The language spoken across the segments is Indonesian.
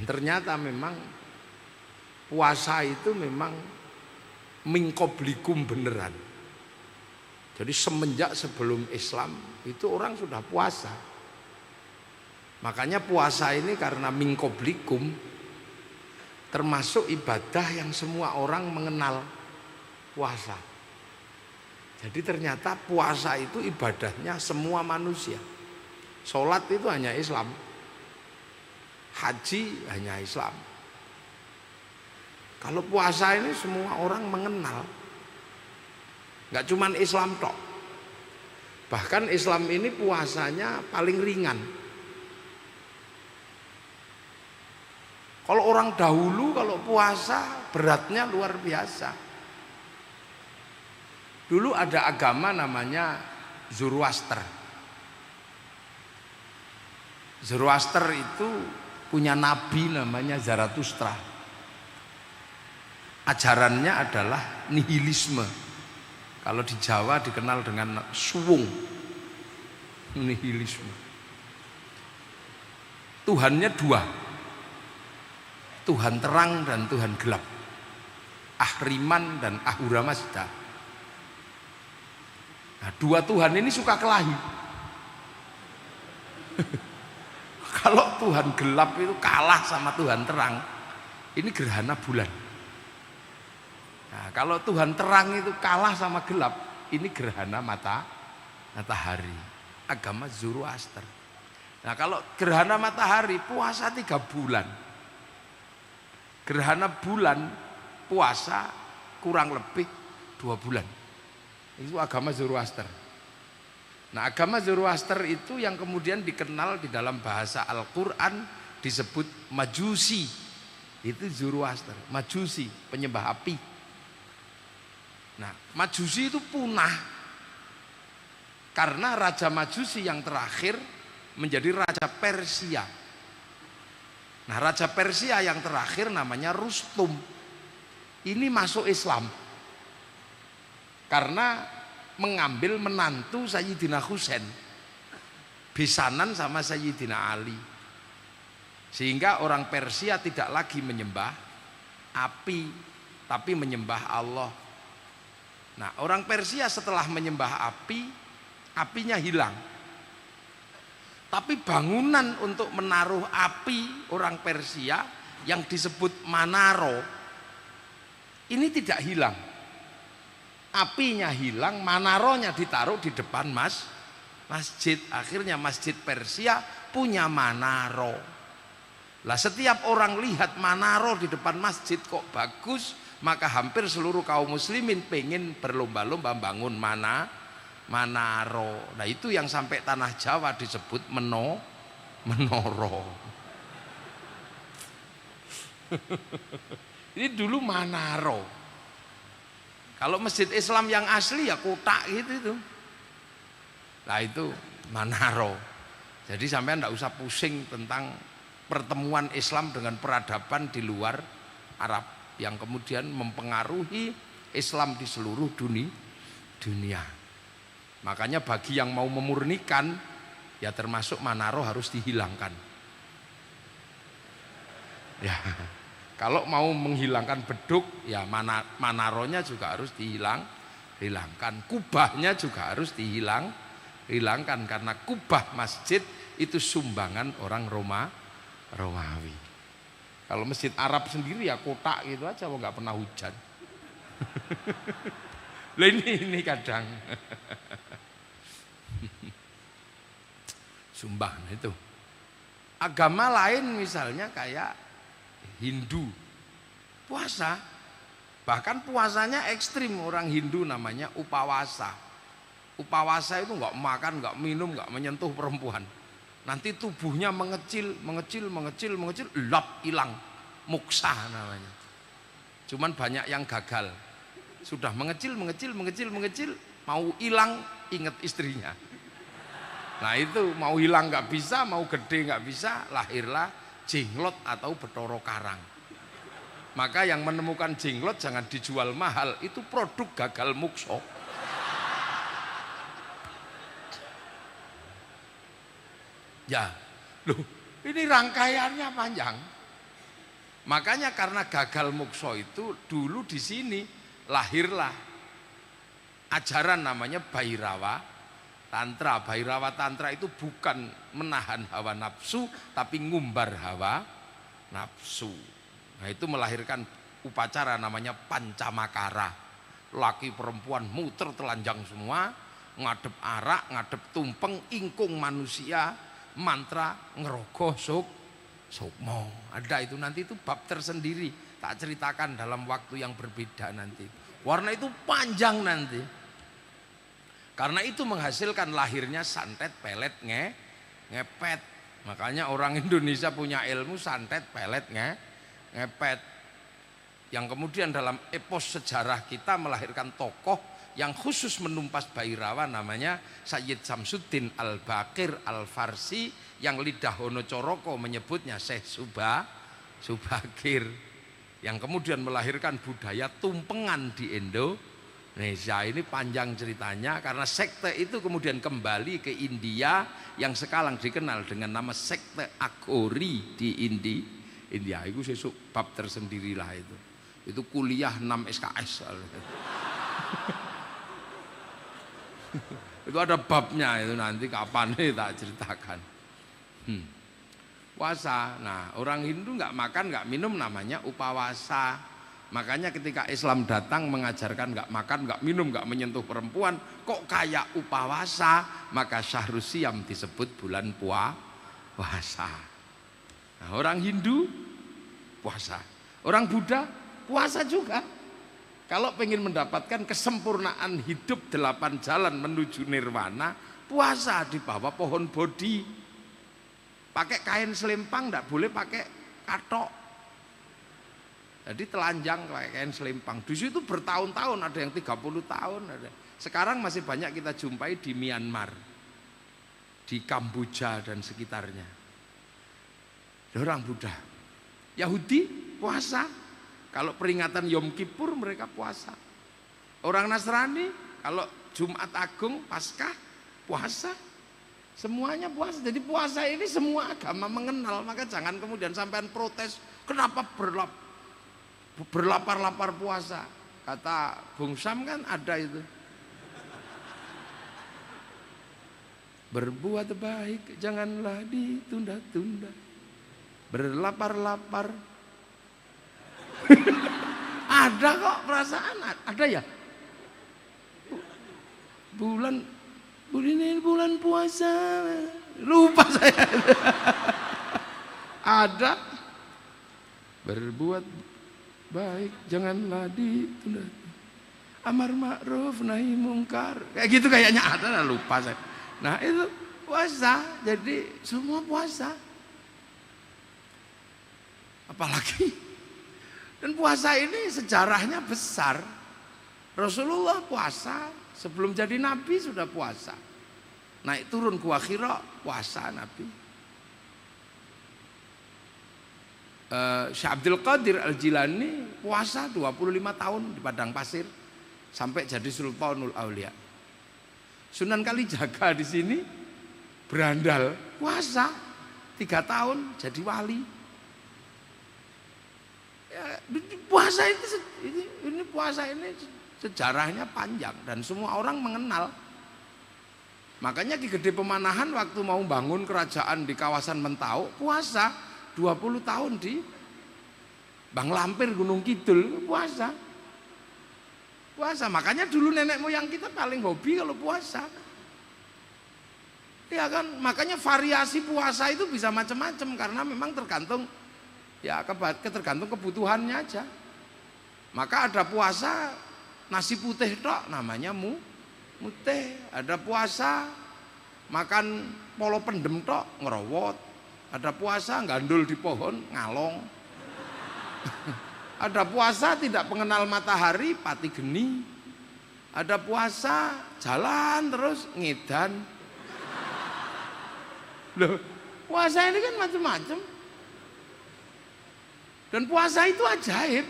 Dan ternyata memang puasa itu memang mingkoblikum beneran. Jadi semenjak sebelum Islam itu orang sudah puasa. Makanya puasa ini karena mingkoblikum termasuk ibadah yang semua orang mengenal puasa. Jadi ternyata puasa itu ibadahnya semua manusia. Sholat itu hanya Islam, haji hanya Islam. Kalau puasa ini semua orang mengenal. Gak cuman Islam tok. Bahkan Islam ini puasanya paling ringan. Kalau orang dahulu kalau puasa beratnya luar biasa. Dulu ada agama namanya Zoroaster. Zoroaster itu punya nabi namanya Zarathustra. Ajarannya adalah nihilisme. Kalau di Jawa dikenal dengan suwung, nihilisme. Tuhannya dua, Tuhan terang dan Tuhan gelap, Ahriman dan Ahura Mazda. Nah, dua Tuhan ini suka kelahi. Kalau Tuhan gelap itu kalah sama Tuhan terang, ini gerhana bulan. Nah, kalau Tuhan terang itu kalah sama gelap, ini gerhana matahari. Agama Zoroaster. Nah, kalau gerhana matahari puasa 3 bulan. Gerhana bulan puasa kurang lebih 2 bulan. Itu agama Zoroaster. Nah, agama Zoroaster itu yang kemudian dikenal di dalam bahasa Al-Quran disebut Majusi. Itu Zoroaster, Majusi, penyembah api. Nah, Majusi itu punah karena Raja Majusi yang terakhir menjadi Raja Persia. Nah, Raja Persia yang terakhir namanya Rustum. Ini masuk Islam karena mengambil menantu Sayyidina Husain, besanan sama Sayyidina Ali. Sehingga orang Persia tidak lagi menyembah api, tapi menyembah Allah. Nah, orang Persia setelah menyembah api, apinya hilang. Tapi bangunan untuk menaruh api orang Persia yang disebut Manaro ini tidak hilang. Apinya hilang, Manaronya ditaruh di depan masjid. Akhirnya masjid Persia punya Manaro. Lah, setiap orang lihat Manaro di depan masjid kok bagus, maka hampir seluruh kaum muslimin pengen berlomba-lomba bangun Manaro. Nah, itu yang sampai tanah Jawa disebut menoro. Ini dulu Manaro. Kalau masjid Islam yang asli ya kotak gitu itu. Nah, itu Manaro. Jadi sampai enggak usah pusing tentang pertemuan Islam dengan peradaban di luar Arab yang kemudian mempengaruhi Islam di seluruh dunia. Makanya bagi yang mau memurnikan, ya termasuk Manaro harus dihilangkan. Ya, kalau mau menghilangkan beduk, ya Manaronya juga harus dihilangkan. Kubahnya juga harus dihilangkan karena kubah masjid itu sumbangan orang Romawi. Kalau masjid Arab sendiri ya kotak gitu aja, nggak pernah hujan. Lah ini kadang sumbang itu. Agama lain misalnya kayak Hindu puasa, bahkan puasanya ekstrim. Orang Hindu namanya upawasa. Upawasa itu nggak makan, nggak minum, nggak menyentuh perempuan. Nanti tubuhnya mengecil, lap hilang, muksa namanya. Cuman banyak yang gagal. Sudah mengecil, mau hilang ingat istrinya. Nah, itu mau hilang nggak bisa, mau gede nggak bisa, lahirlah jenglot atau Bathara Karang. Maka yang menemukan jenglot jangan dijual mahal, itu produk gagal mukso. Ya, loh, ini rangkaiannya panjang. Makanya karena gagal mokso itu dulu di sini lahirlah ajaran namanya Bhairawa Tantra. Bhairawa Tantra itu bukan menahan hawa nafsu tapi ngumbar hawa nafsu. Nah itu melahirkan upacara namanya Pancamakara. Laki perempuan muter telanjang semua, ngadep arak, ngadep tumpeng, ingkung manusia, mantra ngerogoh sukmo. Ada itu, nanti itu bab tersendiri, tak ceritakan dalam waktu yang berbeda nanti. Warna itu panjang nanti. Karena itu menghasilkan lahirnya santet, pelet, ngepet. Makanya orang Indonesia punya ilmu santet, pelet, ngepet. Yang kemudian dalam epos sejarah kita melahirkan tokoh yang khusus menumpas Bhairawa namanya Sayyid Samsuddin Al-Baqir Al-Farsi, yang lidah Honocoroko menyebutnya Syekh Subakir, yang kemudian melahirkan budaya tumpengan di Indonesia. Ini panjang ceritanya karena sekte itu kemudian kembali ke India yang sekarang dikenal dengan nama sekte Aghori di India. Itu sesuk bab tersendirilah itu kuliah 6 SKS. Itu ada babnya itu, nanti kapan tak ceritakan. Puasa. Nah, orang Hindu nggak makan nggak minum namanya upawasa. Makanya ketika Islam datang mengajarkan nggak makan nggak minum nggak menyentuh perempuan, kok kayak upawasa, maka Syahrul Siyam disebut bulan puasa. Nah, orang Hindu puasa, orang Buddha puasa juga. Kalau pengen mendapatkan kesempurnaan hidup 8 jalan menuju nirwana, puasa di bawah pohon bodhi. Pakai kain selempang, tidak boleh pakai katok. Jadi telanjang pakai kain selempang. Di situ bertahun-tahun, ada yang 30 tahun. Sekarang masih banyak kita jumpai di Myanmar, di Kamboja dan sekitarnya. Orang Buddha, Yahudi puasa. Kalau peringatan Yom Kippur mereka puasa. Orang Nasrani kalau Jumat Agung, Paskah puasa. Semuanya puasa. Jadi puasa ini semua agama mengenal. Maka jangan kemudian sampean protes, kenapa berlapar-lapar puasa. Kata Bung Sam kan ada itu, berbuat baik janganlah ditunda-tunda, berlapar-lapar. Ada kok perasaan, ada ya. Bulan puasa, lupa saya. Ada, berbuat baik janganlah ditunda, amar ma'ruf nahi mungkar, kayak gitu kayaknya ada, lupa saya. Nah itu puasa, jadi semua puasa. Apalagi dan puasa ini sejarahnya besar. Rasulullah puasa, sebelum jadi nabi sudah puasa. Naik turun Gua Hira puasa Nabi. Syekh Abdul Qadir Al-Jilani puasa 25 tahun di padang pasir sampai jadi Sultanul Aulia. Sunan Kalijaga di sini berandal puasa 3 tahun jadi wali. Ya, puasa ini puasa ini sejarahnya panjang dan semua orang mengenal. Makanya Ki Gede Pemanahan waktu mau bangun kerajaan di kawasan Mentau puasa 20 tahun di Bang Lampir Gunung Kidul puasa. Makanya dulu nenek moyang kita paling hobi kalau puasa. Ya kan, makanya variasi puasa itu bisa macam-macam karena memang tergantung tergantung kebutuhannya aja. Maka ada puasa nasi putih tok namanya mutih. Ada puasa makan polo pendem tok ngerowot. Ada puasa gandul di pohon ngalong. Ada puasa tidak mengenal matahari pati geni. Ada puasa jalan terus ngedan. Loh, puasa ini kan macam-macam. Dan puasa itu ajaib.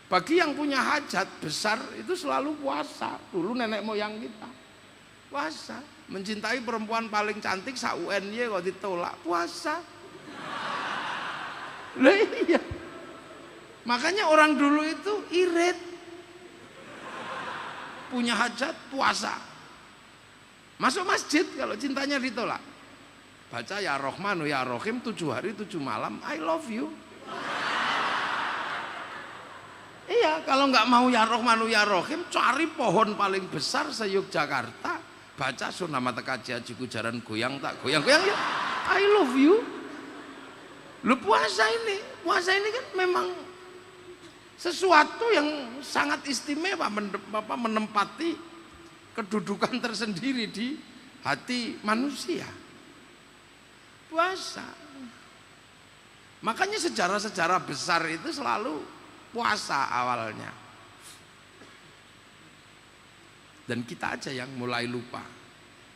Bagi yang punya hajat besar itu selalu puasa. Dulu nenek moyang kita puasa. Mencintai perempuan paling cantik sa UNY kok ditolak, puasa. Lah iya. Makanya orang dulu itu irit. Punya hajat puasa. Masuk masjid kalau cintanya ditolak. Baca ya Rahmanu ya Rahim 7 hari 7 malam I love you. Iya, kalau nggak mau ya Rahmanu ya Rahim, cari pohon paling besar se-Yogyakarta, baca Sunama tekaji ajiku jaran goyang tak goyang-goyang ya. I love you. Lu puasa ini kan memang sesuatu yang sangat istimewa menempati kedudukan tersendiri di hati manusia. Puasa. Makanya sejarah-sejarah besar itu selalu puasa awalnya. Dan kita aja yang mulai lupa.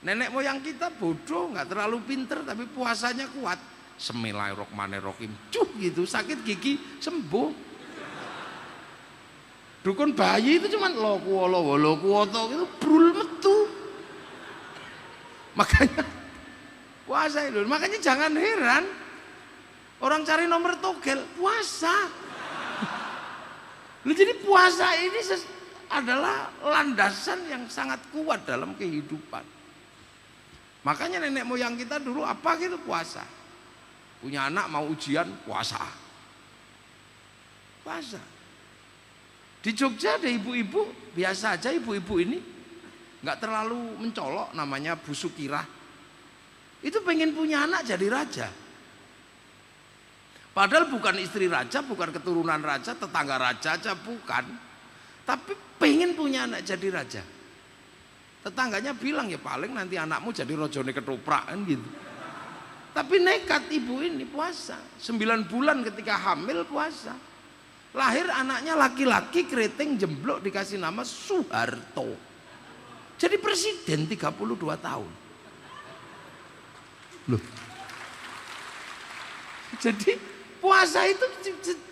Nenek moyang kita bodoh, nggak terlalu pinter, tapi puasanya kuat. Bismillahirrahmanirrahim. Gitu, sakit gigi sembuh. Dukun bayi itu cuman lokuwoto itu brul metu. Makanya puasa itu. Makanya jangan heran orang cari nomor togel puasa. Jadi puasa ini adalah landasan yang sangat kuat dalam kehidupan. Makanya nenek moyang kita dulu apa gitu puasa. Punya anak mau ujian puasa. Puasa. Di Jogja ada ibu-ibu biasa aja, ibu-ibu ini nggak terlalu mencolok, namanya Bu Sukirah. Itu pengen punya anak jadi raja. Padahal bukan istri raja, bukan keturunan raja, tetangga raja aja bukan. Tapi pengen punya anak jadi raja. Tetangganya bilang ya paling nanti anakmu jadi rojone ketoprak kan gitu. Tapi nekat ibu ini puasa. 9 bulan ketika hamil puasa. Lahir anaknya laki-laki keriting jemblok dikasih nama Soeharto. Jadi presiden 32 tahun. Loh. Jadi puasa itu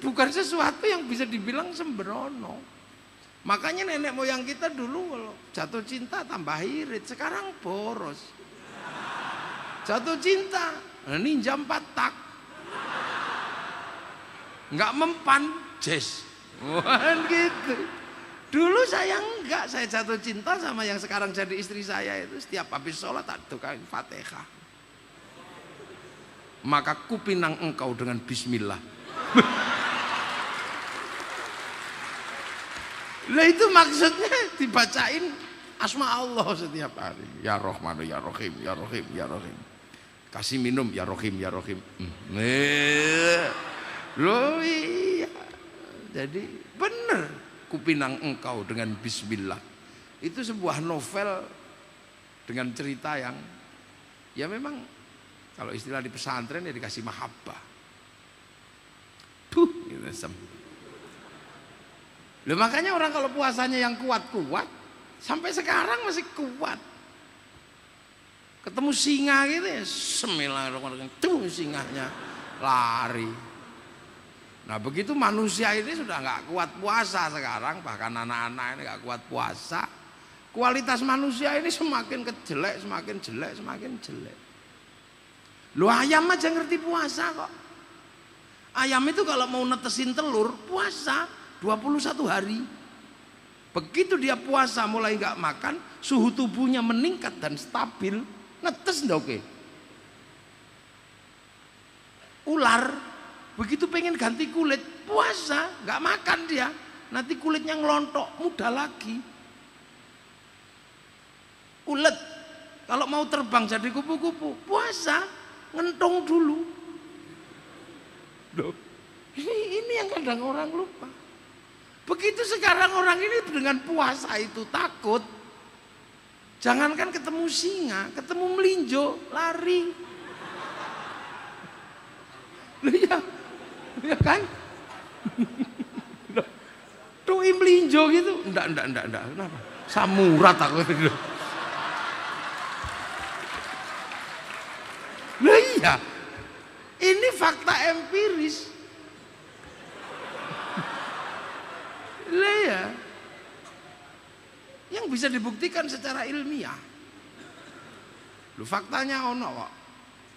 bukan sesuatu yang bisa dibilang sembrono. Makanya nenek moyang kita dulu kalau jatuh cinta tambah irit, sekarang boros. Jatuh cinta, ninja 4 tak. Enggak mempan, jazz. Wah gitu. Dulu saya enggak, saya jatuh cinta sama yang sekarang jadi istri saya itu setiap habis sholat tak doain Fatihah. Maka kupinang engkau dengan bismillah. Lah itu maksudnya dibacain asma Allah setiap hari. Ya Rahmanu ya Rahim, ya Rahim, ya Rahim. Kasih minum ya Rahim, ya Rahim. Loh iya. Jadi benar kupinang engkau dengan bismillah. Itu sebuah novel dengan cerita yang ya memang kalau istilah di pesantren ya dikasih mahabbah. Gitu. Loh, makanya orang kalau puasanya yang kuat-kuat sampai sekarang masih kuat. Ketemu singa gitu ya, Bismillahirrahmanirrahim, tuh singanya lari. Nah begitu manusia ini sudah nggak kuat puasa sekarang, bahkan anak-anak ini nggak kuat puasa, kualitas manusia ini semakin kejelek, semakin jelek, semakin jelek. Lu ayam aja ngerti puasa kok. Ayam itu kalau mau netesin telur puasa 21 hari. Begitu dia puasa mulai nggak makan, suhu tubuhnya meningkat dan stabil, netes ndak oke. Ular begitu pengen ganti kulit, puasa nggak makan dia, nanti kulitnya ngelontok, muda lagi. Ulet kalau mau terbang jadi kupu-kupu, puasa ngentung dulu. Loh, ini yang kadang orang lupa. Begitu sekarang orang ini dengan puasa itu takut. Jangankan ketemu singa, ketemu melinjo lari. Loh ya kan? Tuh melinjo gitu, enggak, kenapa? Samurat aku gitu. Loh iya, ini fakta empiris. Lah ya, yang bisa dibuktikan secara ilmiah. Lu faktanya ono kok.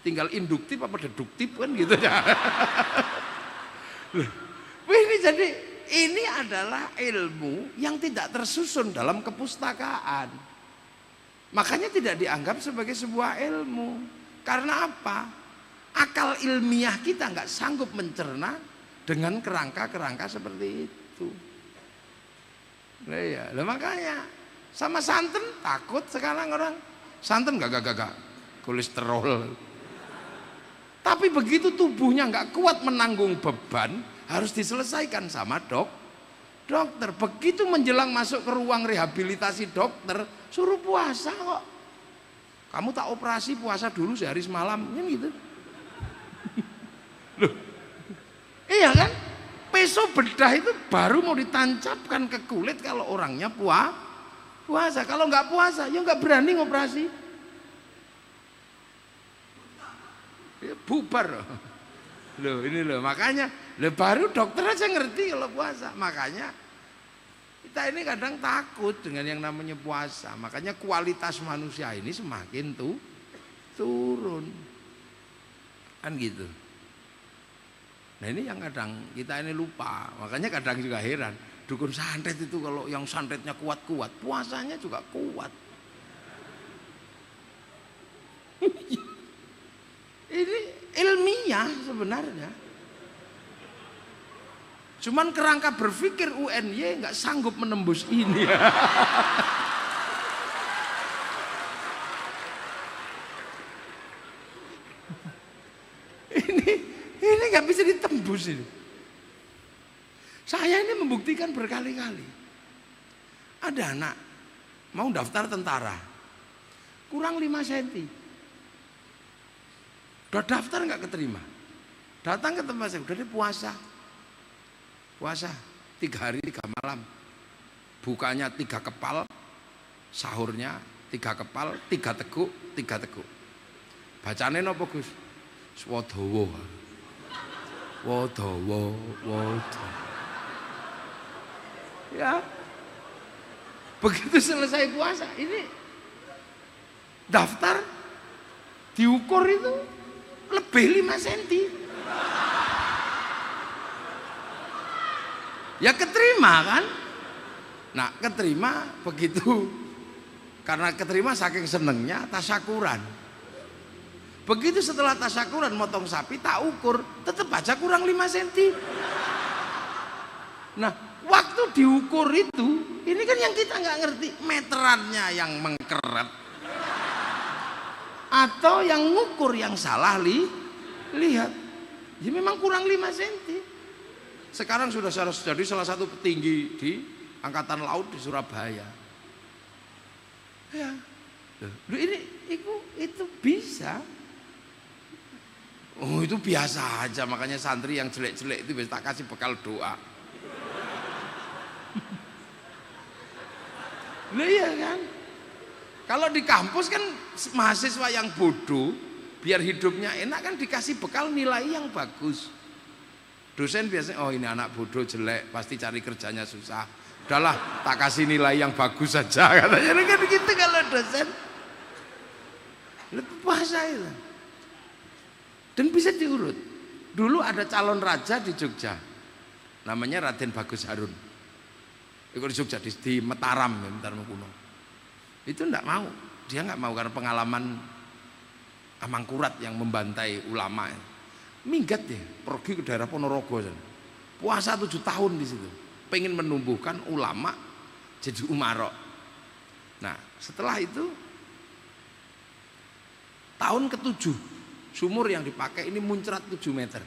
Tinggal induktif apa deduktif kan gitu ya. Ini jadi ini adalah ilmu yang tidak tersusun dalam kepustakaan. Makanya tidak dianggap sebagai sebuah ilmu. Karena apa? Akal ilmiah kita nggak sanggup mencerna dengan kerangka-kerangka seperti itu. Nah, ya, makanya sama santen takut sekarang orang. Santen gak kolesterol. Tapi begitu tubuhnya nggak kuat menanggung beban, harus diselesaikan sama dokter. Begitu menjelang masuk ke ruang rehabilitasi dokter, suruh puasa kok. Kamu tak operasi puasa dulu sehari semalam, kan gitu. Loh, iya kan? Peso bedah itu baru mau ditancapkan ke kulit kalau orangnya puasa. Kalau nggak puasa, ya nggak berani ngoperasi. Ya, bubar loh. Ini loh, makanya baru dokter aja ngerti kalau puasa. Makanya kita ini kadang takut dengan yang namanya puasa. Makanya kualitas manusia ini semakin turun. Kan gitu. Nah ini yang kadang kita ini lupa. Makanya kadang juga heran. Dukun santet itu kalau yang santetnya kuat-kuat, puasanya juga kuat. Ini ilmiah sebenarnya. Cuman kerangka berpikir UNY nggak sanggup menembus ini. Ini nggak bisa ditembus ini. Saya ini membuktikan berkali-kali. Ada anak mau daftar tentara, kurang 5 cm. Udah daftar nggak keterima. Datang ke tempat saya, udah dia puasa 3 hari 3 malam. Bukanya 3 kepal, sahurnya 3 kepal, 3 teguk. Bacane napa Gus? Swadhawa. Wadawa. Ya. Begitu selesai puasa, ini daftar diukur itu lebih 5 cm. Ya keterima kan? Nah keterima begitu. Karena keterima saking senengnya tasyakuran. Begitu setelah tasyakuran motong sapi tak ukur, tetap aja kurang 5 cm. Nah waktu diukur itu, ini kan yang kita nggak ngerti meterannya yang mengkeret atau yang ngukur yang salah lihat. Ya memang kurang 5 cm. Sekarang sudah jadi salah satu petinggi di Angkatan Laut di Surabaya. Ya, loh ini itu bisa. Oh itu biasa aja, makanya santri yang jelek-jelek itu bisa tak kasih bekal doa. Nah iya kan? Kalau di kampus kan mahasiswa yang bodoh biar hidupnya enak kan dikasih bekal nilai yang bagus. Dosen biasanya oh ini anak bodoh jelek pasti cari kerjanya susah. Udahlah tak kasih nilai yang bagus saja katanya kan gitu kalau dosen. Lebih bahasa itu. Dan bisa diurut. Dulu ada calon raja di Jogja, namanya Raden Bagus Harun. Itu di Jogja di Mataram kuno. Itu enggak mau, dia enggak mau karena pengalaman Amangkurat yang membantai ulama. Minggat dia, pergi ke daerah Ponorogo, puasa 7 tahun di situ, pengen menumbuhkan ulama jadi umarok. Nah setelah itu tahun ke-7 sumur yang dipakai ini muncrat 7 meter.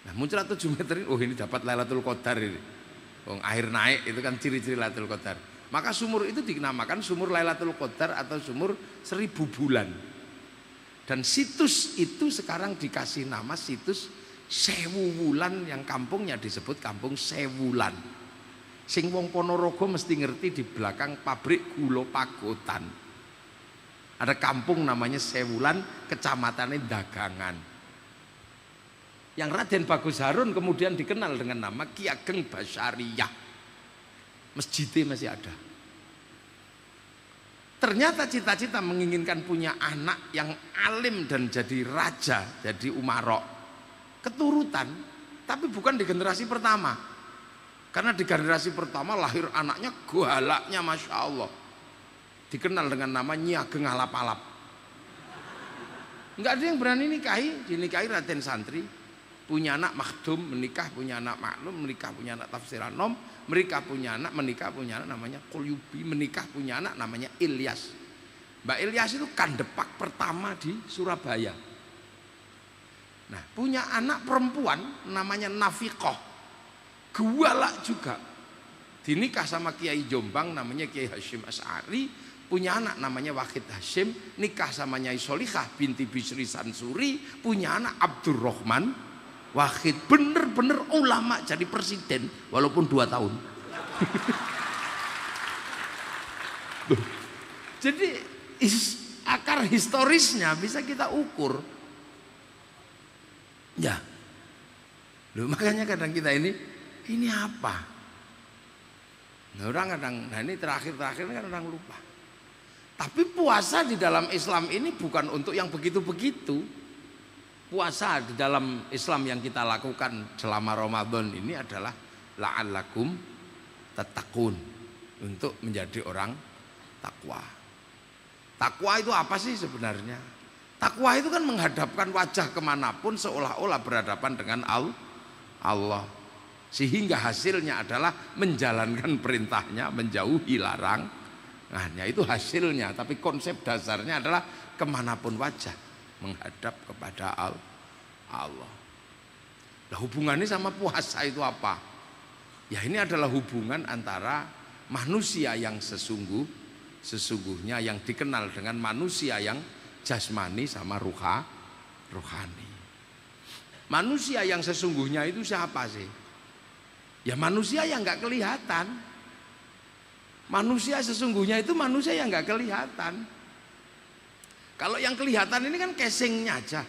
Nah muncrat 7 meter ini, oh ini dapat Lailatul Qadar ini. Oh, air naik itu kan ciri-ciri Lailatul Qadar. Maka sumur itu dinamakan sumur Lailatul Qadar atau sumur 1000 bulan. Dan situs itu sekarang dikasih nama situs Sewu Wulan yang kampungnya disebut kampung Sewulan. Sing wong Ponorogo mesti ngerti di belakang pabrik gula Pagotan. Ada kampung namanya Sewulan, kecamatannya Dagangan. Yang Raden Bagus Harun kemudian dikenal dengan nama Ki Ageng Basyariyah. Masjidnya masih ada. Ternyata cita-cita menginginkan punya anak yang alim dan jadi raja, jadi umarok. Keturutan, tapi bukan di generasi pertama. Karena di generasi pertama lahir anaknya galaknya Masya Allah, dikenal dengan nama Nyi Ageng Alap-alap. Enggak ada yang berani nikahi, dinikahi Raden Santri, punya anak Makhdum, menikah punya anak Maklum, menikah punya anak Tafsir Anom, menikah punya anak namanya Qulyubi, menikah punya anak namanya Ilyas. Mbak Ilyas itu kandepak pertama di Surabaya. Nah, punya anak perempuan namanya Nafiqah, galak juga, dinikah sama Kiai Jombang namanya Kiai Hashim Asy'ari, punya anak namanya Wahid Hashim, nikah sama Nyai Solikah binti Bisri Sansuri, punya anak Abdurrahman Wahid, bener-bener ulama jadi presiden walaupun 2 tahun. Jadi akar historisnya bisa kita ukur. Ya, loh, makanya kadang kita ini apa? Nah, orang kadang, nah ini terakhir-terakhir kan orang lupa. Tapi puasa di dalam Islam ini bukan untuk yang begitu-begitu. Puasa di dalam Islam yang kita lakukan selama Ramadan ini adalah la'allakum tattaqun, untuk menjadi orang takwa. Takwa itu apa sih sebenarnya? Takwa itu kan menghadapkan wajah kemanapun seolah-olah berhadapan dengan Allah, sehingga hasilnya adalah menjalankan perintahnya, menjauhi larangannya. Itu hasilnya, tapi konsep dasarnya adalah kemanapun wajah menghadap kepada Allah. Nah, hubungannya sama puasa itu apa? Ya, ini adalah hubungan antara manusia yang sesungguhnya yang dikenal dengan manusia yang jasmani sama rohani. Manusia yang sesungguhnya itu siapa sih? Ya manusia yang nggak kelihatan. Manusia sesungguhnya itu manusia yang nggak kelihatan. Kalau yang kelihatan ini kan casingnya aja.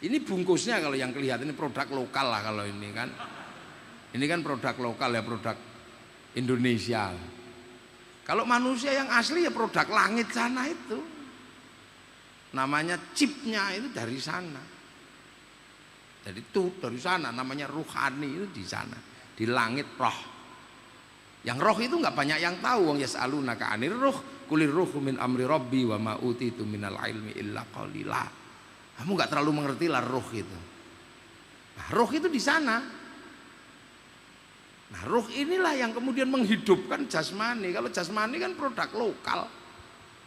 Ini bungkusnya kalau yang kelihatan ini produk lokal lah kalau ini kan. Ini kan produk lokal ya, produk Indonesia. Kalau manusia yang asli ya produk langit sana itu. Namanya chipnya itu dari sana. Jadi itu dari sana, namanya ruhani itu di sana, di langit roh. Yang roh itu nggak banyak yang tahu. Wong yas'alunaka 'anir ruh, qulir ruhu min amri rabbi wa ma utitu minal ilmi illa qalila. Kamu nggak terlalu mengerti lah roh itu. Nah, roh itu di sana. Nah, roh inilah yang kemudian menghidupkan jasmani. Kalau jasmani kan produk lokal.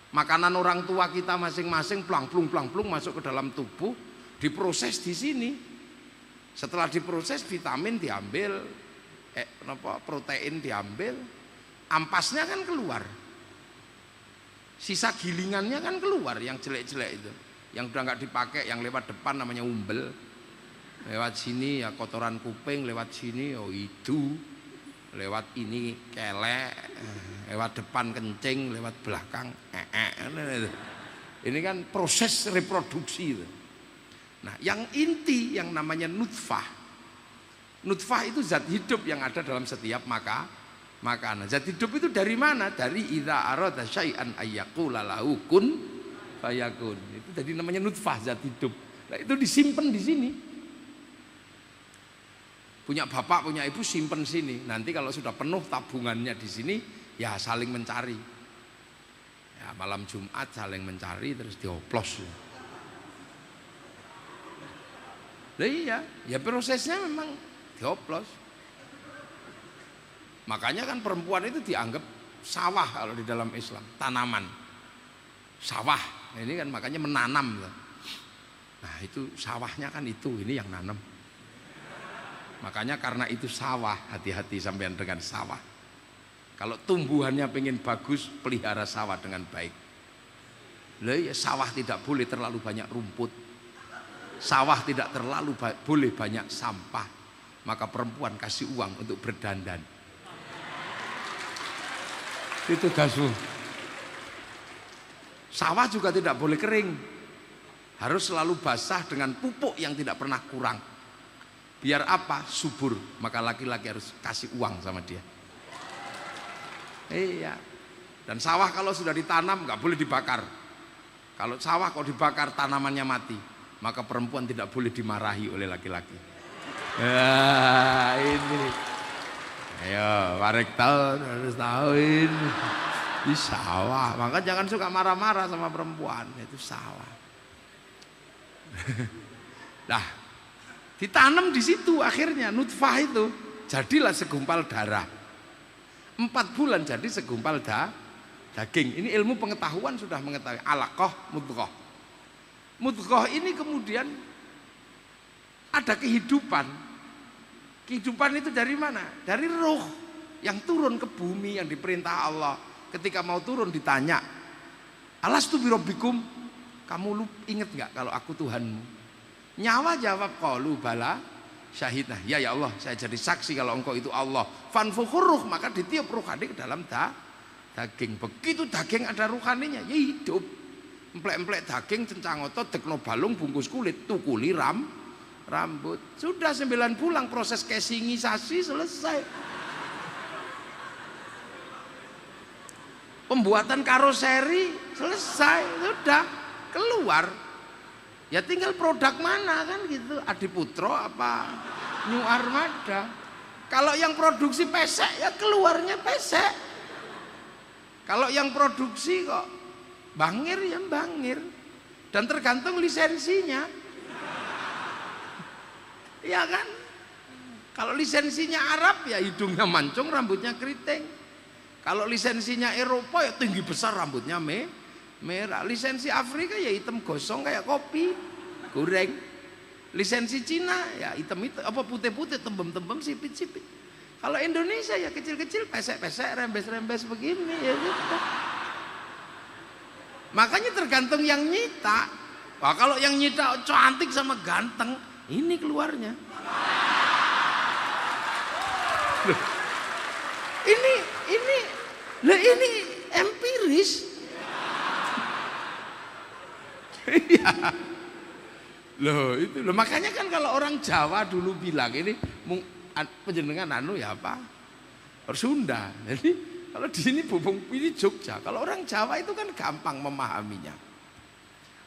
Makanan orang tua kita masing-masing plung masuk ke dalam tubuh, diproses di sini. Setelah diproses vitamin diambil, protein diambil, ampasnya kan keluar. Sisa gilingannya kan keluar yang jelek-jelek itu. Yang udah nggak dipakai, yang lewat depan namanya umbel. Lewat sini ya kotoran kuping, lewat sini oh itu. Lewat ini kelek, lewat depan kencing, lewat belakang ini kan proses reproduksi itu. Nah, yang inti yang namanya nutfah itu zat hidup yang ada dalam setiap makanan. Zat hidup itu dari mana? Dari idza arada syai'an ayyaqula lahu kun fayakun. Itu jadi namanya nutfah, zat hidup. Nah, itu disimpan di sini. Punya bapak, punya ibu simpen sini. Nanti kalau sudah penuh tabungannya di sini, ya saling mencari. Ya malam Jumat saling mencari terus dioplos. Lah iya, ya prosesnya memang dioplos. Makanya kan perempuan itu dianggap sawah kalau di dalam Islam, tanaman. Sawah. Nah, ini kan makanya menanam. Nah, itu sawahnya kan itu, ini yang nanam. Makanya karena itu sawah, hati-hati sampean dengan sawah. Kalau tumbuhannya pengen bagus, pelihara sawah dengan baik. Lah ya, sawah tidak boleh terlalu banyak rumput. Sawah tidak terlalu boleh banyak sampah. Maka perempuan kasih uang untuk berdandan. Itu gasu. Sawah juga tidak boleh kering. Harus selalu basah dengan pupuk yang tidak pernah kurang. Biar apa? Subur. Maka laki-laki harus kasih uang sama dia. Iya. Dan sawah kalau sudah ditanam nggak boleh dibakar. Kalau sawah kalau dibakar tanamannya mati, maka perempuan tidak boleh dimarahi oleh laki-laki. Ya, ini. Ayo, rektor harus tahuin di sawah. Maka jangan suka marah-marah sama perempuan, itu sawah. Nah, ditanam di situ akhirnya nutfah itu jadilah segumpal darah. 4 bulan jadi segumpal daging. Ini ilmu pengetahuan sudah mengetahui alaqah, mudghah. Mudghah ini kemudian ada kehidupan. Kehidupan itu dari mana? Dari ruh yang turun ke bumi yang diperintah Allah. Ketika mau turun ditanya, alastu birabbikum, kamu ingat nggak kalau aku Tuhanmu? Nyawa jawab qalu bala syahidna. Ya Allah, saya jadi saksi kalau engkau itu Allah. Fanfukhur ruh, maka ditiup ruhani ke dalam daging. Begitu daging ada ruhaninya, ya hidup. Emplek-emplek daging cencang otot dekno balung bungkus kulit tukuli rambut. Sudah 9 bulan proses casingisasi selesai. Pembuatan karoseri selesai, sudah keluar. Ya tinggal produk mana kan gitu, Adiputro apa New Armada. Kalau yang produksi pesek ya keluarnya pesek. Kalau yang produksi kok bangir ya bangir. Dan tergantung lisensinya. Ya kan? Kalau lisensinya Arab ya hidungnya mancung, rambutnya keriting. Kalau lisensinya Eropa ya tinggi besar, rambutnya merah. Lisensi Afrika ya hitam gosong kayak kopi goreng. Lisensi Cina ya hitam apa putih-putih, tembem-tembem, sipit-sipit. Kalau Indonesia ya kecil-kecil, pesek-pesek, rembes-rembes begini ya gitu. Makanya tergantung yang nyita. Wah, kalau yang nyita cantik sama ganteng, ini keluarnya. Loh, ini empiris. Iya. Loh itu loh, makanya kan kalau orang Jawa dulu bilang ini penjenengan ya apa? Sunda. Jadi kalau di sini bubung ini Jogja. Kalau orang Jawa itu kan gampang memahaminya.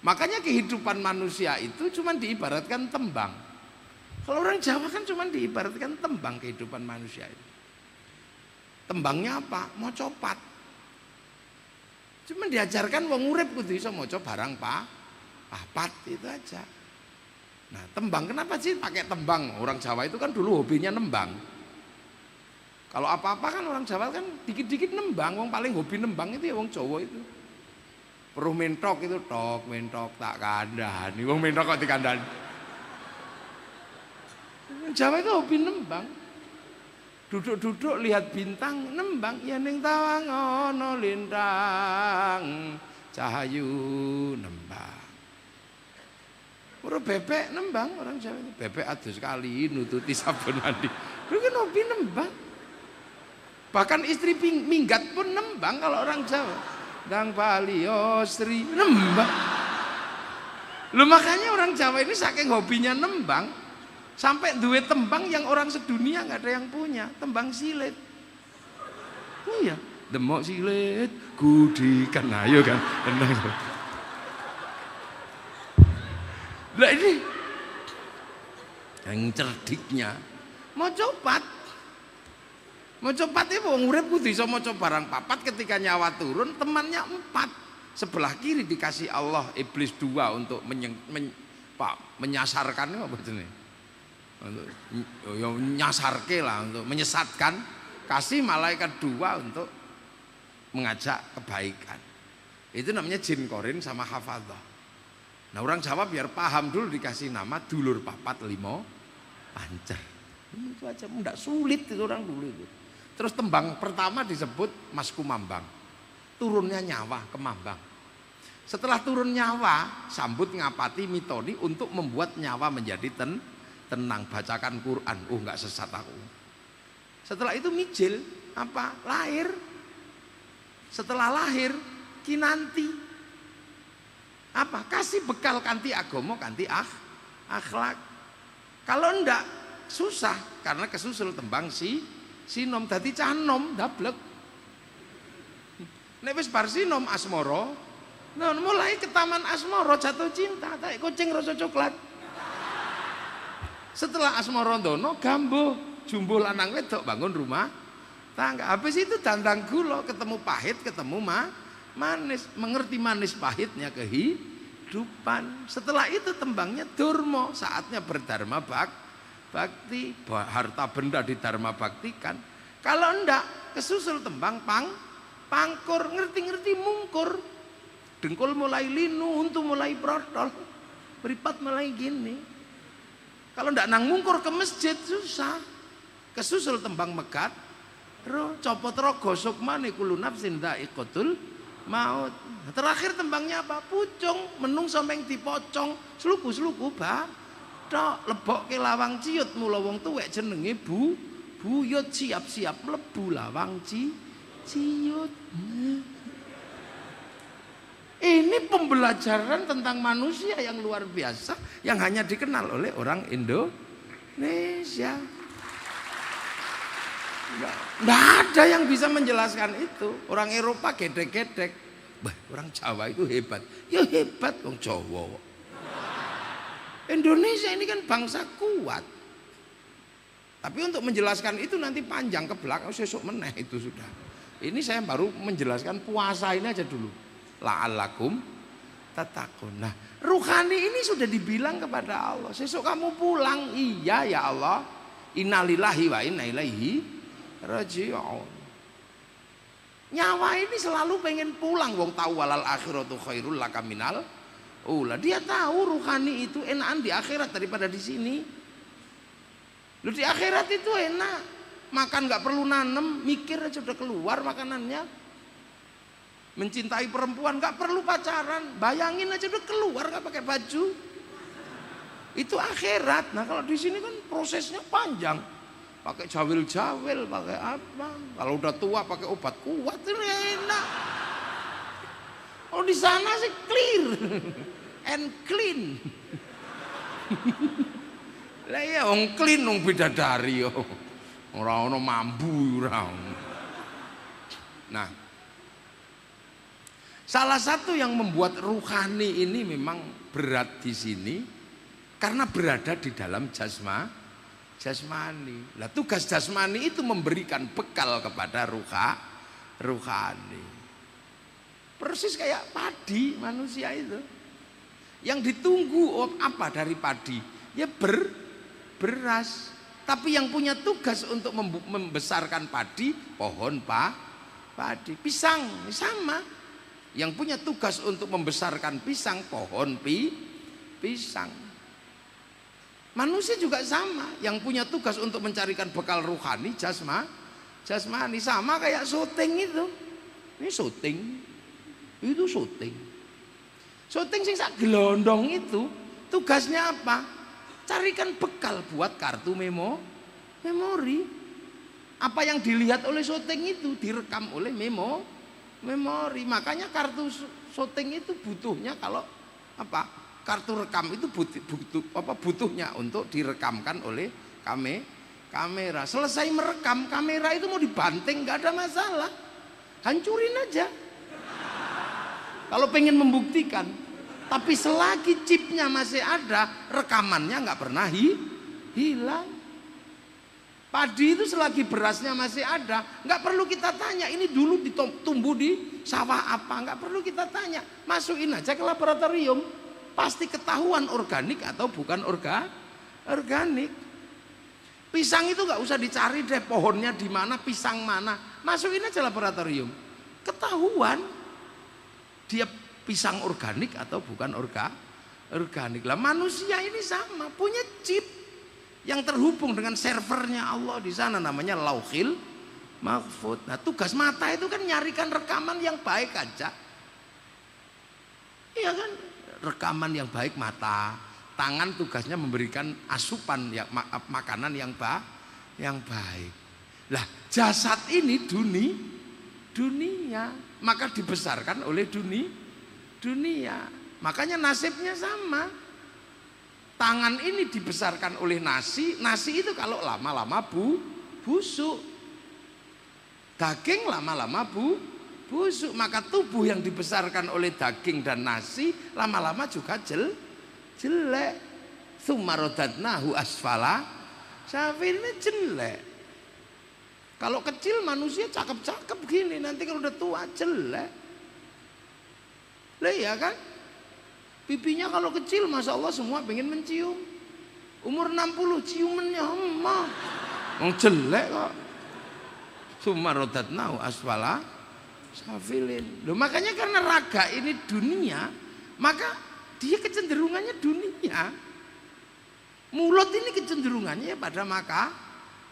Makanya kehidupan manusia itu cuma diibaratkan tembang. Kalau orang Jawa kan cuma diibaratkan tembang kehidupan manusia itu. Tembangnya apa? Mau copat. Cuma diajarkan wong urip kudu iso maca barang papat itu aja. Nah, tembang kenapa sih pakai tembang? Orang Jawa itu kan dulu hobinya nembang. Kalau apa-apa kan orang Jawa kan dikit-dikit nembang, wong paling hobi nembang itu ya wong Jawa itu. Peruh mentok itu tok, mentok tak kandhani. Wong mentok kok dikandhani. Jawa itu hobi nembang. Duduk-duduk lihat bintang nembang, ya ning tawang ana lintang cahayu nembang. Orang bebek nembang orang Jawa itu. Bebek adus kali nututi sabun mandi. Lu kan hobi nembang. Bahkan istri minggat pun nembang kalau orang Jawa. Dang Bali Sri nembang. Lu makanya orang Jawa ini saking hobinya nembang sampai duwe tembang yang orang sedunia nggak ada yang punya, tembang silet. Iya, demok silet gudikan ayo kan. Lah ini yang cerdiknya mau copat. Mau copat itu wong urip kudu iso maca barang papat, ketika nyawa turun temannya 4. Sebelah kiri dikasih Allah iblis 2 untuk menyasarkan apa jenenge? Untuk nyasarke lah, untuk menyesatkan. Kasih malaikat 2 untuk mengajak kebaikan. Itu namanya jin korin sama hafadzah. Nah orang Jawa biar paham dulu dikasih nama dulur papat limo pancer. Itu aja enggak sulit itu orang dulu itu. Terus tembang pertama disebut Mas Kumambang. Turunnya nyawa ke Mambang. Setelah turun nyawa, sambut ngapati mitoni untuk membuat nyawa menjadi tenang, bacakan Quran. Enggak sesat aku. Setelah itu mijil apa? Lahir. Setelah lahir kinanti. Apa? Kasih bekal kanti agomo, kanti akhlak. Kalau enggak susah karena kesusul tembang sinom dadi cah nom dablek. Nek wis bar sinom asmara, nah mulai ke taman asmara jatuh cinta, tak kucing rasa coklat. Setelah asmarandono gambuh jumbuh lanang wedok bangun rumah tangga. Habis itu dandang gula, ketemu pahit, ketemu manis, mengerti manis pahitnya kehidupan. Setelah itu tembangnya durma, saatnya berdharma bakti, harta benda didharma baktikan. Kalau enggak kesusul tembang pangkur, ngerti-ngerti mungkur. Dengkul mulai linu, untu mulai protol, beripat mulai gini. Kalau ndak nang mungkur ke masjid susah. Kesusul tembang megat, copot roh gosok mane kulo nafsin dha'iqatul maut. Terakhir tembangnya apa? Pucung, menung sampai dipocong, sluku-sluku bathok, lebokke lawang ciut mula wong tuwek jenenge buyut, siap-siap mlebu lawang ciut. Ini pembelajaran tentang manusia yang luar biasa yang hanya dikenal oleh orang Indonesia. Nggak ada yang bisa menjelaskan itu. Orang Eropa gedek-gedek. Orang Jawa itu hebat. Ya hebat orang Jawa. Indonesia ini kan bangsa kuat. Tapi untuk menjelaskan itu nanti panjang ke belakang, sesuk meneh itu sudah. Ini saya baru menjelaskan puasa ini aja dulu. La'allakum tattaqun. Nah, ruhani ini sudah dibilang kepada Allah, sesuk kamu pulang. Iya ya Allah, innalillahi wa inna ilaihi raji'un. Nyawa ini selalu pengen pulang, wong tahu walal akhiratu khairul laka minal ula. Dia tahu ruhani itu enakan di akhirat daripada di sini. Lu di akhirat itu enak, makan nggak perlu nanem, mikir aja udah keluar makanannya. Mencintai perempuan nggak perlu pacaran, bayangin aja udah keluar nggak pakai baju. Itu akhirat. Nah kalau di sini kan prosesnya panjang, pakai jawil-jawil, pakai apa? Kalau udah tua pakai obat kuat itu enak. Kalau di sana sih clear and clean. Lah ya wong clean wong bidadari yo. Ora ono mambu ora. Nah, salah satu yang membuat ruhani ini memang berat di sini karena berada di dalam jasmani. Lah tugas jasmani itu memberikan bekal kepada ruhani. Persis kayak padi manusia itu. Yang ditunggu apa dari padi? Ya beras. Tapi yang punya tugas untuk membesarkan padi, pohon padi. Pisang sama. Yang punya tugas untuk membesarkan pisang, pohon pisang. Manusia juga sama, yang punya tugas untuk mencarikan bekal ruhani, jasmani, sama kayak syuting itu. Ini syuting, itu syuting. Syuting sing sak gelondong itu tugasnya apa? Carikan bekal buat kartu memori. Apa yang dilihat oleh syuting itu direkam oleh memori. Makanya kartu syuting itu butuhnya kalau apa? Kartu rekam itu butuhnya untuk direkamkan oleh kamera. Selesai merekam, kamera itu mau dibanting nggak ada masalah. Hancurin aja. Kalau pengen membuktikan. Tapi selagi chipnya masih ada, rekamannya nggak pernah hilang. Padi itu selagi berasnya masih ada, nggak perlu kita tanya ini dulu tumbuh di sawah apa, nggak perlu kita tanya, masukin aja ke laboratorium, pasti ketahuan organik atau bukan organik. Pisang itu nggak usah dicari deh pohonnya di mana, pisang mana, masukin aja laboratorium, ketahuan dia pisang organik atau bukan organik. Lah manusia ini sama, punya chip yang terhubung dengan servernya Allah di sana namanya Lauhil Mahfuz. Nah, tugas mata itu kan nyarikan rekaman yang baik aja. Iya kan? Rekaman yang baik mata. Tangan tugasnya memberikan asupan ya, makanan yang baik. Lah, jasad ini dunia, maka dibesarkan oleh dunia. Makanya nasibnya sama. Tangan ini dibesarkan oleh nasi itu kalau lama-lama busuk. Daging lama-lama busuk, maka tubuh yang dibesarkan oleh daging dan nasi lama-lama juga jelek. tsumma radadnahu asfala safilin, jelek. Kalau kecil manusia cakep-cakep gini, nanti kalau udah tua jelek. Lah ya kan? Pipinya kalau kecil Masya Allah semua pengen mencium. Umur 60 ciumannya emah. Jelek kok. Tsumma radadnahu asfala safilin. Loh, makanya karena raga ini dunia, maka dia kecenderungannya dunia. Mulut ini kecenderungannya pada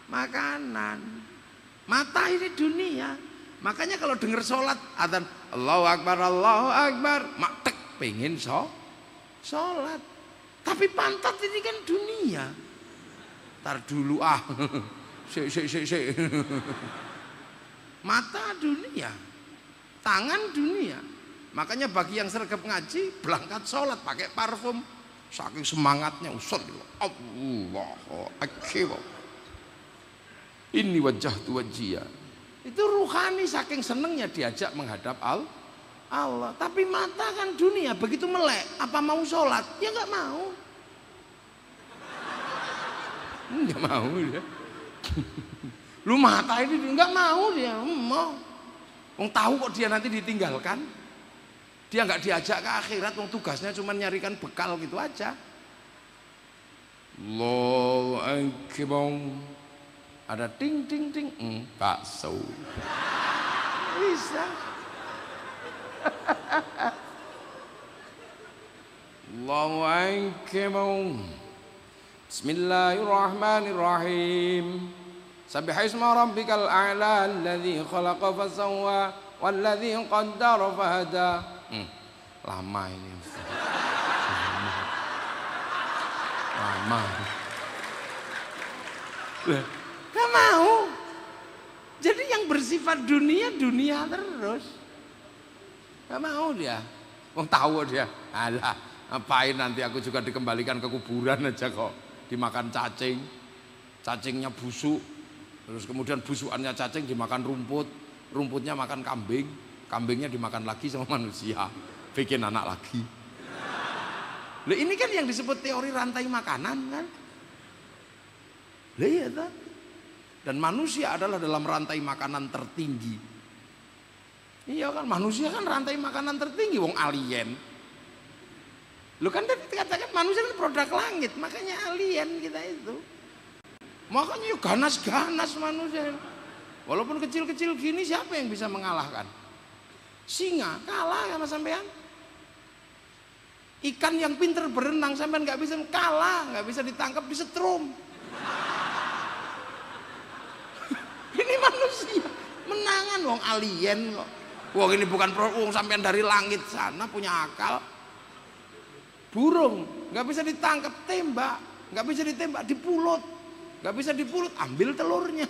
makanan. Mata ini dunia. Makanya kalau dengar sholat adzan Allahu Akbar, mak tek pengen sholat. Tapi pantat ini kan dunia. Tar dulu si. Mata dunia, tangan dunia. Makanya bagi yang sergap ngaji berangkat sholat pakai parfum, saking semangatnya usut Allahu Akbar. Ini wajah tu wajia. Itu ruhani, saking senengnya diajak menghadap Allah. Tapi mata kan dunia, begitu melek, apa mau sholat? Ya nggak mau. Nggak mau dia. Lu mata ini nggak mau dia, mau. Wong tahu kok dia nanti ditinggalkan. Dia nggak diajak ke akhirat, wong tugasnya cuma nyarikan bekal gitu aja. Allahu Akbar. Ada ting ting ting, bakso. Bisa. Allahu Akbar. Bismillahirrahmanirrahim. Sabbihisma rabbikal a'la alladzi khalaqa fasawwa walladzi qaddara fahada. Lama ini. Lama. Gak mau. Jadi yang bersifat dunia terus. Gak mau dia. Wong tahu dia. Alah, ngapain nanti aku juga dikembalikan ke kuburan aja kok. Dimakan cacing. Cacingnya busuk. Terus kemudian busukannya cacing dimakan rumput. Rumputnya makan kambing. Kambingnya dimakan lagi sama manusia. Bikin anak lagi. Loh, ini kan yang disebut teori rantai makanan kan. Lah iya tak? Dan manusia adalah dalam rantai makanan tertinggi. Iya kan, manusia kan rantai makanan tertinggi, wong alien. Lu kan tadi katakan manusia kan produk langit, makanya alien kita itu. Makanya yuk ganas-ganas manusia. Walaupun kecil-kecil gini, siapa yang bisa mengalahkan? Singa kalah sama sampean. Ikan yang pinter berenang sampean nggak bisa kalah, nggak bisa ditangkap, disetrum. Ini manusia menangan, wong alien kok. Wong ini bukan wong sampean dari langit sana punya akal. Burung nggak bisa ditangkap, tembak, nggak bisa ditembak, dipulut, nggak bisa dipulut, ambil telurnya.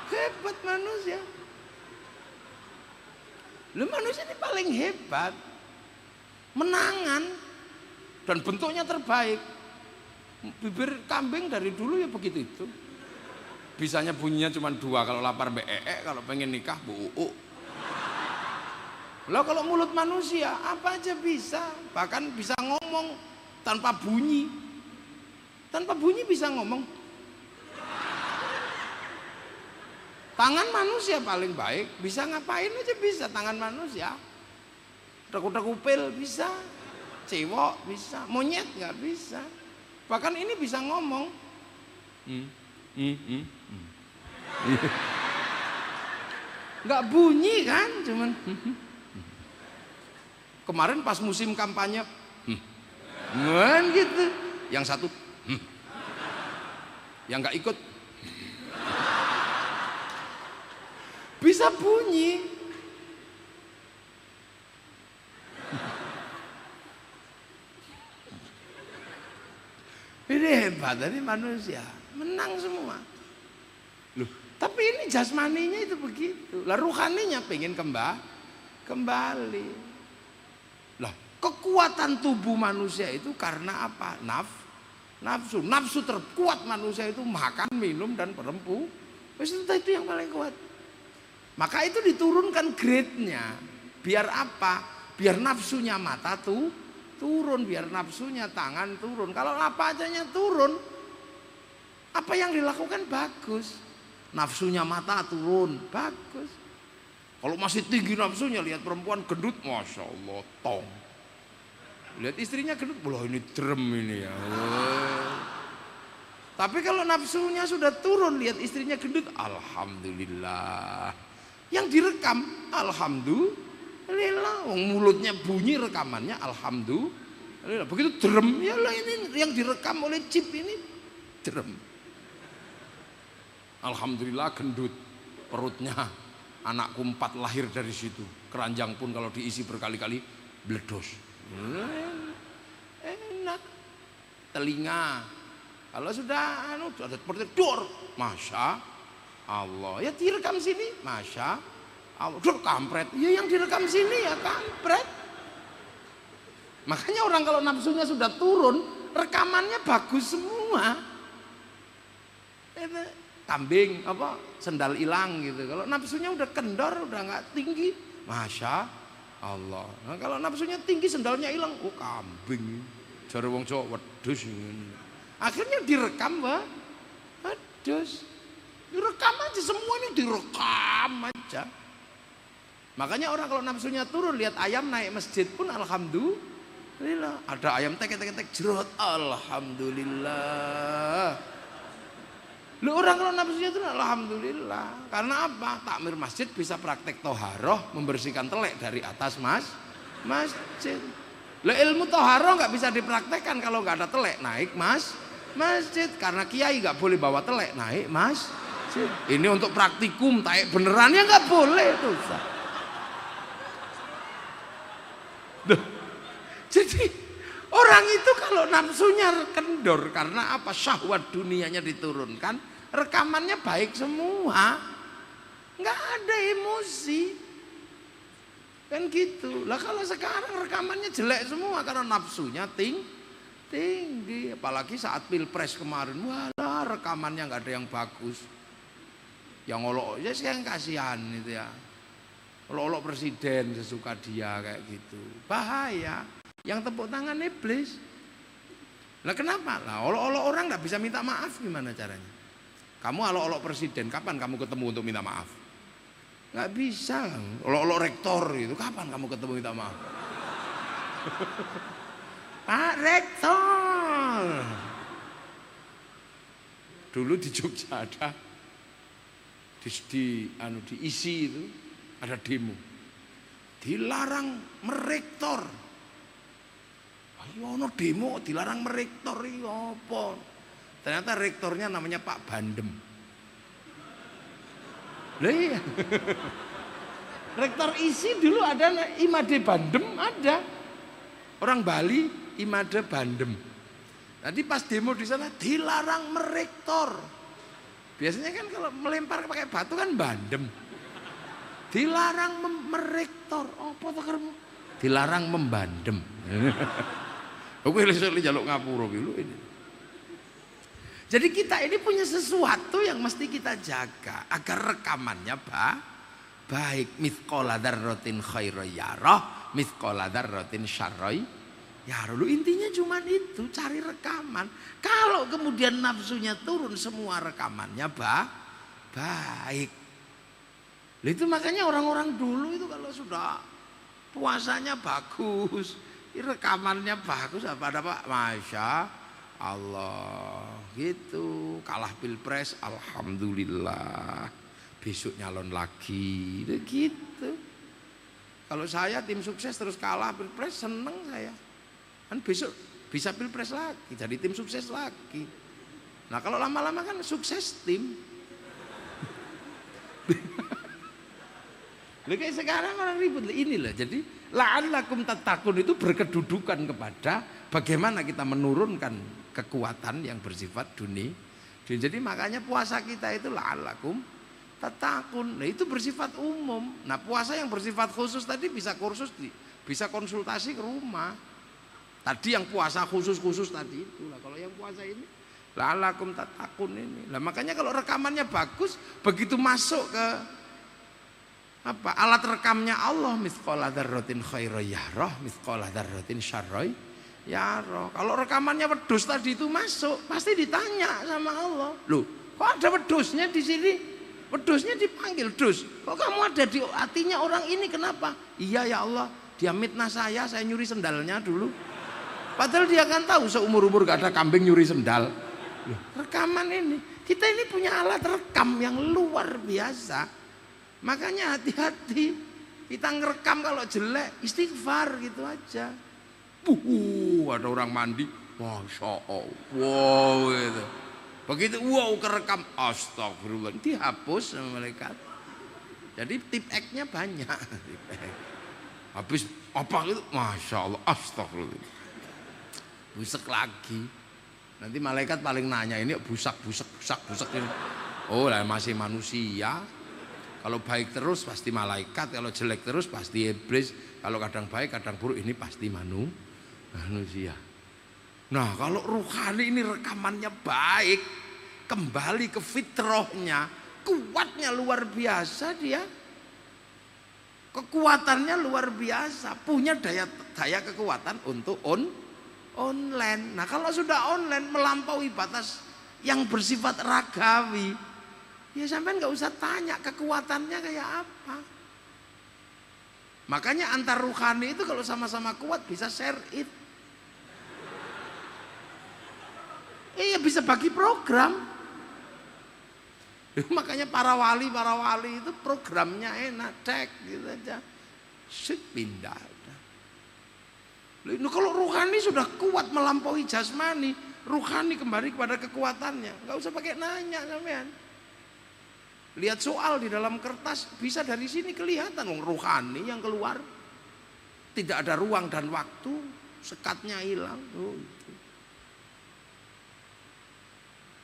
Hebat manusia. Lu manusia ini paling hebat, menangan dan bentuknya terbaik. Bibir kambing dari dulu ya begitu itu. Bisanya bunyinya cuma 2, kalau lapar kalau pengen nikah bu. Lah kalau mulut manusia apa aja bisa, bahkan bisa ngomong tanpa bunyi. Tanpa bunyi bisa ngomong. Tangan manusia paling baik, bisa ngapain aja bisa tangan manusia. Udah kupil bisa, cewek bisa, monyet nggak bisa. Bahkan ini bisa ngomong. Nggak bunyi kan, cuman kemarin pas musim kampanye gitu, yang satu yang nggak ikut bisa bunyi. Ini hebat, ini manusia menang semua. Loh, tapi ini jasmaninya itu begitu. Lah ruhaninya pengen kembali. Lah, kekuatan tubuh manusia itu karena apa? Nafsu terkuat manusia itu makan, minum dan perempuan. Itu yang paling kuat. Maka itu diturunkan grade-nya. Biar apa? Biar nafsunya mata tuh turun biar nafsunya, tangan turun. Kalau apa ajanya turun, apa yang dilakukan bagus. Nafsunya mata turun, bagus. Kalau masih tinggi nafsunya, lihat perempuan gendut, masya Allah, tong. Lihat istrinya gendut, loh ini drem ini ya. Tapi kalau nafsunya sudah turun, lihat istrinya gendut, alhamdulillah. Yang direkam, alhamdulillah. Mulutnya bunyi rekamannya, alhamdulillah. Begitu drem, ya lah ini yang direkam oleh chip ini drem. Alhamdulillah gendut, perutnya anakku 4 lahir dari situ. Keranjang pun kalau diisi berkali-kali bledos. Enak. Telinga, kalau sudah ada seperti dor, masya Allah, ya direkam sini, masya Allah, kampret, ya yang direkam sini ya kampret. Makanya orang kalau nafsunya sudah turun, rekamannya bagus semua. Kambing apa sendal hilang gitu. Kalau nafsunya udah kendor, udah nggak tinggi, masya Allah. Nah, kalau nafsunya tinggi, sendalnya hilang, oh kambing. Jare wong Jawa wedhus. Akhirnya direkam, Pak. Wedhus. Direkam aja, semua ini direkam aja. Makanya orang kalau nafsunya turun, lihat ayam naik masjid pun alhamdulillah. Ada ayam tek-tek jerot, alhamdulillah. Lu orang kalau nafsunya turun, alhamdulillah. Karena apa? Takmir masjid bisa praktek toharoh, membersihkan telek dari atas masjid. Lah ilmu toharoh nggak bisa dipraktekkan kalau nggak ada telek naik masjid. Karena kiai nggak boleh bawa telek naik masjid. Ini untuk praktikum, taek beneran ya nggak boleh tuh. Jadi orang itu kalau nafsunya kendor karena apa? Syahwat dunianya diturunkan, rekamannya baik semua, nggak ada emosi, kan gitu. Lah kalau sekarang rekamannya jelek semua karena nafsunya tinggi. Apalagi saat pilpres kemarin, walah rekamannya nggak ada yang bagus. Yang olok ya yang kasihan itu ya. Olok-olok presiden sesuka dia kayak gitu, bahaya. Yang tepuk tangan iblis. Nah kenapa? Lah olok-olok orang nggak bisa minta maaf, gimana caranya? Kamu olok-olok presiden, kapan kamu ketemu untuk minta maaf? Nggak bisa. Olok-olok rektor itu, kapan kamu ketemu minta maaf? Pak Rektor. Dulu di Jogja ada diisi itu ada demo, dilarang merektor. Ayo no demo dilarang merektor, iya apa? Ternyata rektornya namanya Pak Bandem. Lah iya. Rektor isi dulu ada Imade Bandem, ada. Orang Bali Imade Bandem. Tadi pas demo di sana dilarang merektor. Biasanya kan kalau melempar pakai batu kan bandem. Dilarang merektor. Apa to keremu? Dilarang membandem. Oke, lesok jaluk ngapura ini. Jadi kita ini punya sesuatu yang mesti kita jaga agar rekamannya baik. Mithqala dzarratin khairan yarah, mithqala dzarratin syarran yarah. Lu intinya cuma itu, cari rekaman. Kalau kemudian nafsunya turun, semua rekamannya baik. Itu makanya orang-orang dulu itu kalau sudah puasanya bagus, rekamannya bagus, apa ada Pak? Masya Allah gitu. Kalah pilpres, alhamdulillah, besok nyalon lagi gitu. Kalau saya tim sukses terus kalah pilpres, seneng saya, kan besok bisa pilpres lagi, jadi tim sukses lagi. Nah kalau lama-lama kan sukses tim. Kayak sekarang orang ribut inilah. Jadi la'allakum tattaqun itu berkedudukan kepada bagaimana kita menurunkan kekuatan yang bersifat dunia. Jadi makanya puasa kita itu la'allakum tattaqun. Nah itu bersifat umum. Nah puasa yang bersifat khusus tadi bisa kursus, bisa konsultasi ke rumah. Tadi yang puasa khusus tadi itu lah. Kalau yang puasa ini la'allakum tattaqun ini. Lah makanya kalau rekamannya bagus, begitu masuk ke alat rekamnya Allah, mithqala dzarratin khairan yarah, mithqala dzarratin syarran Ya roh. Kalau rekamannya wedhus tadi itu masuk, pasti ditanya sama Allah. Loh, kok ada wedhusnya di sini? Wedhusnya dipanggil, "Dus, kok kamu ada di hatinya orang ini kenapa?" "Iya ya Allah, dia mitnah saya nyuri sendalnya dulu." Padahal dia kan tahu seumur-umur gak ada kambing nyuri sendal. Loh, rekaman ini. Kita ini punya alat rekam yang luar biasa. Makanya hati-hati. Kita ngerekam kalau jelek, istighfar gitu aja. Ada orang mandi, Masya Allah, wow gitu. Begitu wow kerekam, astagfirullah, dihapus sama malaikat. Jadi tip X-nya banyak. Habis apa gitu, Masya Allah, astagfirullah, busek lagi. Nanti malaikat paling nanya, ini busak ini. Oh lah masih manusia. Kalau baik terus pasti malaikat, kalau jelek terus pasti iblis. Kalau kadang baik kadang buruk, ini pasti manusia. Nah kalau ruhani ini rekamannya baik, kembali ke fitrahnya, kuatnya luar biasa dia, kekuatannya luar biasa, punya daya kekuatan untuk online. Nah kalau sudah online melampaui batas yang bersifat ragawi, ya sampai nggak usah tanya kekuatannya kayak apa. Makanya antar ruhani itu kalau sama-sama kuat bisa share it. Iya bisa bagi program. Makanya para wali itu programnya enak, cek gitu aja. Pindah. Nah, kalau ruhani sudah kuat melampaui jasmani, ruhani kembali kepada kekuatannya. Nggak usah pakai nanya sampean. Lihat soal di dalam kertas bisa dari sini kelihatan ruhani yang keluar. Tidak ada ruang dan waktu, sekatnya hilang.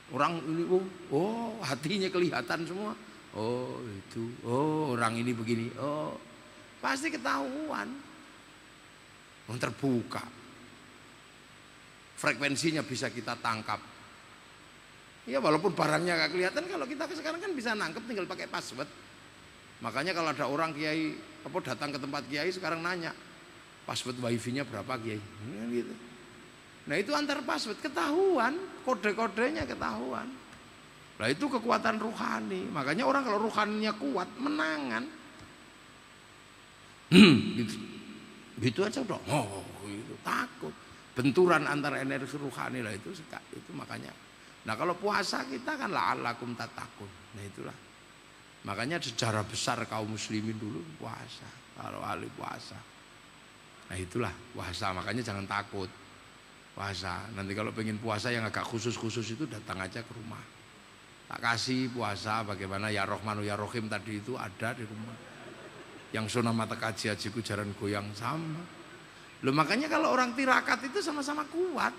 Orang ini hatinya kelihatan semua. Oh itu, orang ini begini. Oh pasti ketahuan. Terbuka. Frekuensinya bisa kita tangkap. Ya walaupun barangnya gak kelihatan, kalau kita sekarang kan bisa nangkep tinggal pakai password. Makanya kalau ada orang kiai datang ke tempat kiai sekarang nanya, password wifi-nya berapa kiai? Gitu. Nah itu antar password ketahuan, kode-kodenya ketahuan. Nah itu kekuatan ruhani. Makanya orang kalau ruhaninya kuat menangan. Gitu aja udah. Gitu, takut. Benturan antara energi ruhani lah itu makanya. Nah kalau puasa kita kan la'allakum tattaqun. Nah itulah. Makanya sejarah besar kaum muslimin dulu puasa. Kalau ahli puasa. Nah itulah puasa. Makanya jangan takut. Puasa. Nanti kalau pengen puasa yang agak khusus itu datang aja ke rumah. Tak kasih puasa bagaimana ya Rahmanu ya Rahim tadi itu ada di rumah. Yang sunah mata kaji hajiku jaran goyang sama. Loh makanya kalau orang tirakat itu sama-sama kuat.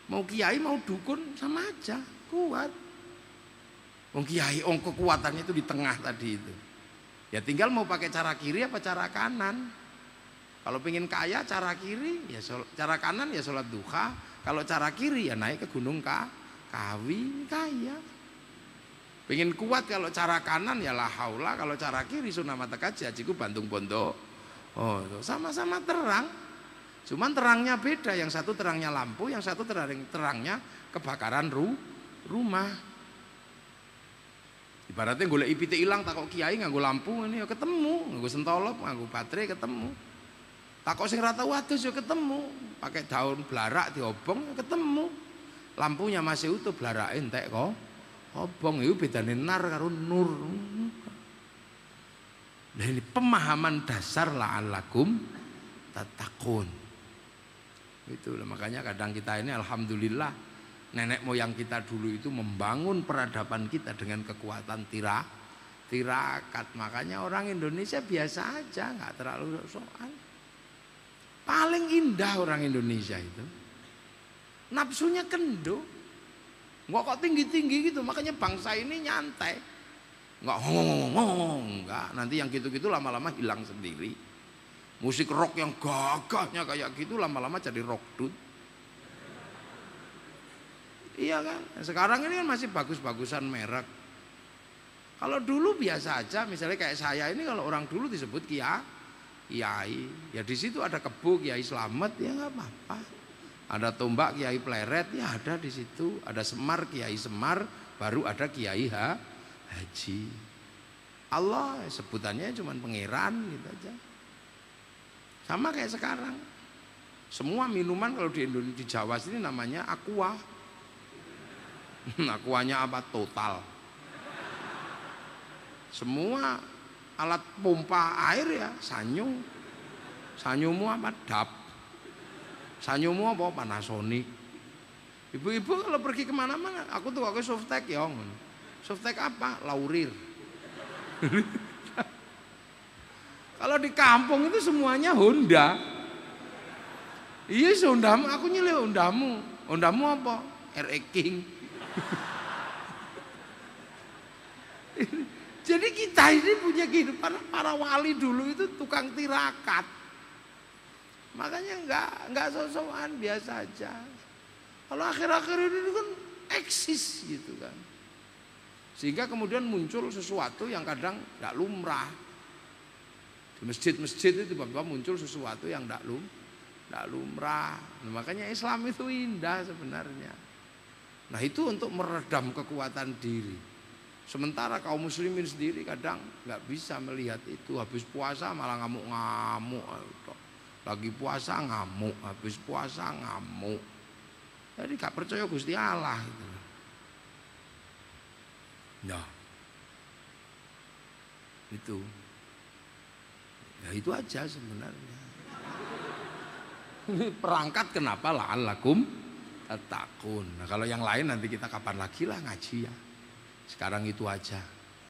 Mau kiai mau dukun sama aja kuat. Kiai kekuatannya itu di tengah tadi itu. Ya tinggal mau pakai cara kiri apa cara kanan. Kalau pengen kaya cara kiri ya cara kanan ya sholat duha. Kalau cara kiri ya naik ke gunung Kawi kaya. Pengen kuat kalau cara kanan ya la haula, kalau cara kiri sunah mata kaji hajiku Bandung Bondo. Sama-sama terang. Cuman terangnya beda, yang satu terangnya lampu, yang satu terangnya kebakaran rumah. Ibaratnya golek ipite ilang takok kiai nganggo lampu ini ya ketemu, nganggo sentolop, nganggo baterai ketemu. Takok sing ra tau adus ya ketemu, pakai daun blarak diobong ya ketemu. Lampunya masih utuh, blarake entek kok. Obong itu bedane nar karo nur. Nah ini pemahaman dasar la'allakum tattaqun. Itulah makanya kadang kita ini alhamdulillah nenek moyang kita dulu itu membangun peradaban kita dengan kekuatan tirakat. Makanya orang Indonesia biasa aja, nggak terlalu soal. Paling indah orang Indonesia itu nafsunya kendo, nggak kok tinggi-tinggi gitu. Makanya bangsa ini nyantai, nggak ngomong, nggak. Nanti yang gitu-gitu lama-lama hilang sendiri. Musik rock yang gagahnya kayak gitu lama-lama jadi rock dut. Iya kan? Sekarang ini kan masih bagus-bagusan merek. Kalau dulu biasa aja, misalnya kayak saya ini kalau orang dulu disebut kiai, ya di situ ada kebo Kiai Slamet ya nggak apa-apa. Ada Tombak Kiai Pleret, ya ada di situ. Ada Semar Kiai Semar, baru ada Kiai Haji. Allah sebutannya cuma pangeran gitu aja. Sama kayak sekarang. Semua minuman kalau di Indonesia, di Jawa sini namanya aqua. Aquanya apa? Total. Semua alat pompa air ya Sanyo. Sanyomu apa? DAP. Sanyomu apa? Panasonic. Ibu-ibu kalau pergi kemana-mana, aku tuh pakai Softtek ya. Softtek apa? Laurir. Kalau di kampung itu semuanya Honda. Iya, Hondamu, aku nyilih Hondamu. Hondamu apa? RX King. Jadi kita ini punya kehidupan, para wali dulu itu tukang tirakat. Makanya enggak sok-sokan, biasa aja. Kalau akhir-akhir ini kan eksis gitu kan. Sehingga kemudian muncul sesuatu yang kadang enggak lumrah. Di masjid-masjid itu tiba-tiba muncul sesuatu yang enggak lumrah. Nah, makanya Islam itu indah sebenarnya. Nah, itu untuk meredam kekuatan diri. Sementara kaum muslimin sendiri kadang nggak bisa melihat itu. Habis puasa malah ngamuk-ngamuk. Lagi puasa ngamuk, habis puasa ngamuk. Jadi gak percaya Gusti Allah gitu. Nah, itu. Ya itu aja sebenarnya. Perangkat kenapa la'allakum tattaqun. Nah, kalau yang lain nanti kita kapan lagi lah ngaji ya. Sekarang itu aja.